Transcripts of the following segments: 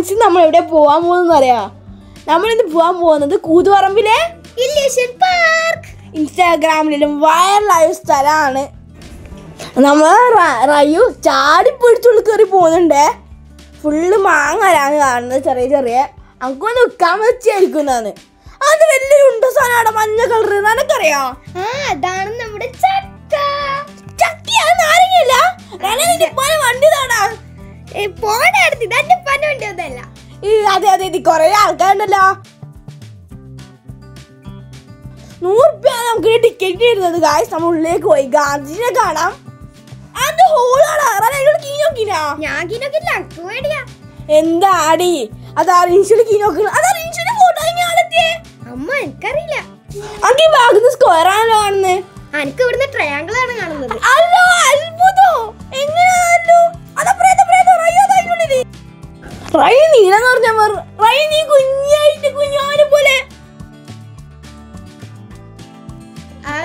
Friends നമ്മൾ എവിടെ പോകാൻ പോകുന്നത് അറിയാം? നമ്മളിന്ന് പോകാൻ പോകുന്നത് കൂത്തുപറമ്പിലെ ഇല്യൂഷൻ പാർക്ക്. ഇൻസ്റ്റാഗ്രാമിലും വൈറലായ സ്ഥലമാണ്. നമ്മൾ റയു ചാടി പിടിച്ചുള്ളിൽ കയറി പോകുന്നുണ്ട്. ഫുള്ള് മാങ്ങലാണ് കാണുന്നത്, ചെറിയ ചെറിയ. നമുക്കൊന്ന് നിൽക്കാൻ വെച്ചായിരിക്കുന്നതാണ്. അത് വലിയൊരു ഉണ്ട സാധനമാണ്, മഞ്ഞ കളർ. നിനക്കറിയാം? അതാണ് നമ്മുടെ ചക്ക. ചക്കി അത് നാരങ്ങയല്ല. വണ്ടി താടാ പോടാടുത്ത് ഇതെന്റെ പന വണ്ടി ഒന്നല്ല. അതെ അതെ, ഇത് കൊറേ ആൾക്കാരുണ്ടല്ലോ. 100 രൂപ നമുക്ക് ടിക്കറ്റ് തരുന്നത്. ഗായ്സ് നമ്മൾ ഉള്ളിലേക്ക് പോയി ഗാന്ധിജിനെ കാണാം. അത് എന്താടി അതാ അമ്മ എനിക്കറിയില്ല. സ്ക്വയർ ആണല്ലോ കാണുന്നത്. എനിക്ക് ഇവിടുന്ന് ട്രയാങ്കിൾ ആണ് കാണുന്നത്. അല്ലോ അത്ഭുതം. എങ്ങനെയാണല്ലോ നീലെന്ന് പറഞ്ഞ നീ കുഞ്ഞായിട്ട് കുഞ്ഞാനെ പോലെ.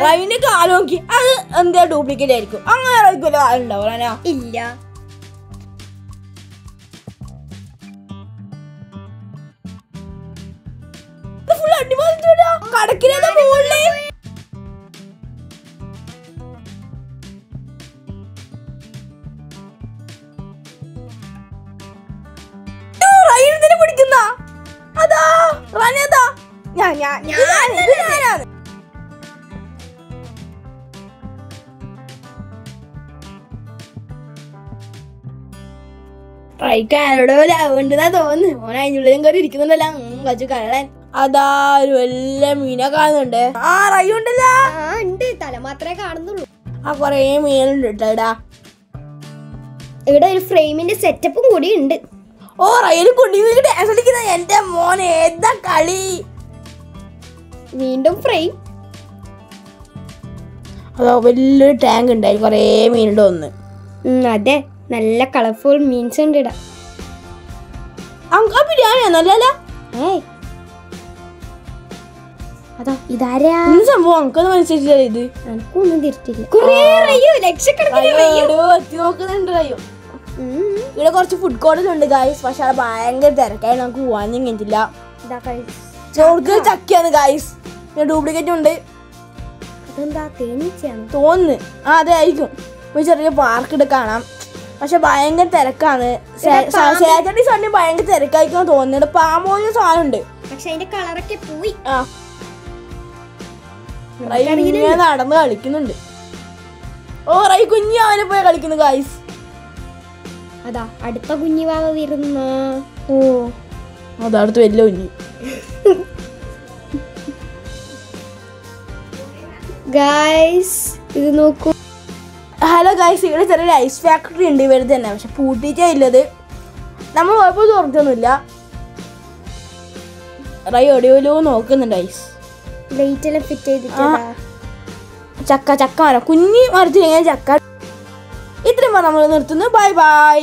റൈനെ കാല് നോക്കി, അത് എന്താ ഡ്യൂപ്ലിക്കേറ്റ് ആയിരിക്കും. അങ്ങനെ ആയിരിക്കുമല്ലോ ആളുണ്ടാവുക. ഇല്ല, ഫുൾ അടിപൊളി കടക്കിലെ മുകളില്. റൈനെ പിടിക്കുന്ന അതാ റനതാ ഞാനാണ്. റൈക്കാനോട് ലാവുണ്ടെന്നാ തോന്നുന്നു. ഓൻ അതിനുള്ളിലും കയറി ഇരിക്കുന്നുണ്ടല്ലോ കച്ചു കള്ളൻ. അതാ ഒരു വല്ല മീനെ കാണുന്നുണ്ട്. ആ റൈ ഉണ്ടല്ലോ. തല മാത്രമേ കാണുന്നുള്ളൂ. ആ കൊറേ മീനുണ്ട് കേട്ടാ. ഇവിടെ ഒരു ഫ്രെയിമിന്റെ സെറ്റപ്പും കൂടി ഉണ്ട്. ഓ റൈല് കുടിക്കുന്ന ഡാൻസ് കളിക്കുന്ന എന്റെ മോനെ ഏതാ കളി. വീണ്ടും ഫ്രെയിം. അതോ വലിയൊരു ടാങ്ക് ഉണ്ടായി, കൊറേ മീനുണ്ട്. ഒന്ന് അതെ, നല്ല കളർഫുൾ മീൻസ് ഉണ്ട് ഇടാ. ബിരിയാണിയാണല്ലോ. അതാ ഇതാരാ സംഭവം? നമുക്കൊന്നും മനസ്സിലായില്ല. ഇത് എനിക്കൊന്നും തിരിച്ചില്ല. നോക്കുന്നുണ്ട് റയ്യോ. ഇവിടെ കുറച്ച് ഫുഡ് കോർട്ടിലുണ്ട് ഗായ്സ്, പക്ഷെ അവിടെ ഭയങ്കര തിരക്കായി നമുക്ക് പോവാനും കഴിഞ്ഞില്ല. ചക്കയാണ് ഗായ്സ്, ഡ്യൂപ്ലിക്കേറ്റ് ഉണ്ട്. അതെന്താ തേനീച്ചയാണ് തോന്നുന്നു. അതെ ആയിരിക്കും. ഒരു ചെറിയ പാർക്ക് ഇവിടെ കാണാം, പക്ഷെ ഭയങ്കര തിരക്കാണ്. സാറ്റർഡേ സൺഡേ ഭയങ്കര തിരക്കായിരിക്കും തോന്നുന്നുണ്ട്. പാമ്പോലും സാധനം ഉണ്ട്, പക്ഷെ അതിന്റെ കളറൊക്കെ പോയി. നടന്ന് കളിക്കുന്നുണ്ട്. ഓ റൈ കുഞ്ഞി അവനെ പോയി കളിക്കുന്നു ഗായ്സ്. അതാ അടുത്ത കുഞ്ഞിവാവ വരുന്ന. ഓ അതടുത്ത് വലിയ കുഞ്ഞി. ഗായ്സ് ഇത് നോക്കൂ. ഹലോ ഗായ്സ്, ഇവിടെ ചെറിയൊരു ഐസ് ഫാക്ടറി ഉണ്ട് ഇവിടെ തന്നെ, പക്ഷെ പൂട്ടിയിട്ടേ ഇല്ലത്. നമ്മൾ കുഴപ്പം തുറക്കൊന്നുമില്ല. റൈ എവിടെയോ നോക്കുന്നുണ്ട് ഐസ്. ലൈറ്റ് എല്ലാം ഫിറ്റ് ചെയ്തിട്ടാ. ചക്ക മരം, കുഞ്ഞി മരത്തിൽ എങ്ങനെ ചക്ക. ഇത്രയും നമ്മൾ നിർത്തുന്നു. Bye bye.